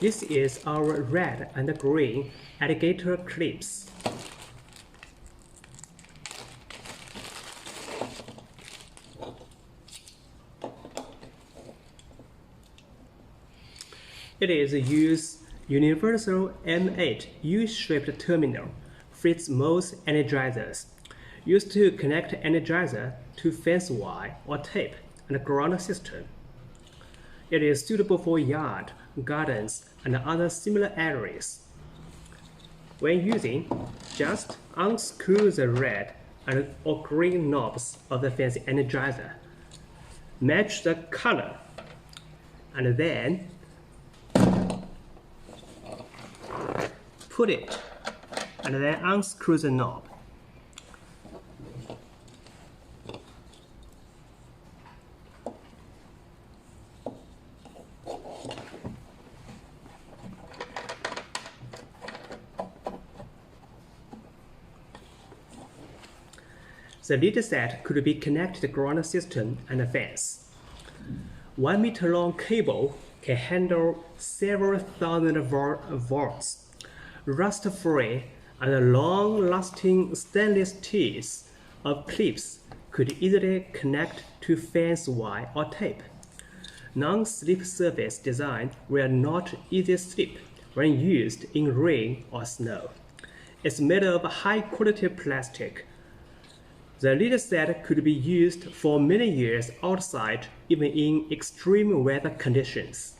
This is our red and green alligator clips. It is a universal M8 U-shaped terminal, fits most energizers, used to connect energizer to fence wire or tape and ground system. It is suitable for yard, gardens, and other similar areas. When using, just unscrew the red or green knobs of the fence energizer. Match the color, and then put it, and then unscrew the knob. The Leadset could be connected to the ground system and the fence. 1 meter long cable can handle several thousand volts. Rust-free and long-lasting stainless teeth of clips could easily connect to fence wire or tape. Non-slip surface design will not easily slip when used in rain or snow. It's made of high-quality plastic. The Leadset could be used for many years outside, even in extreme weather conditions.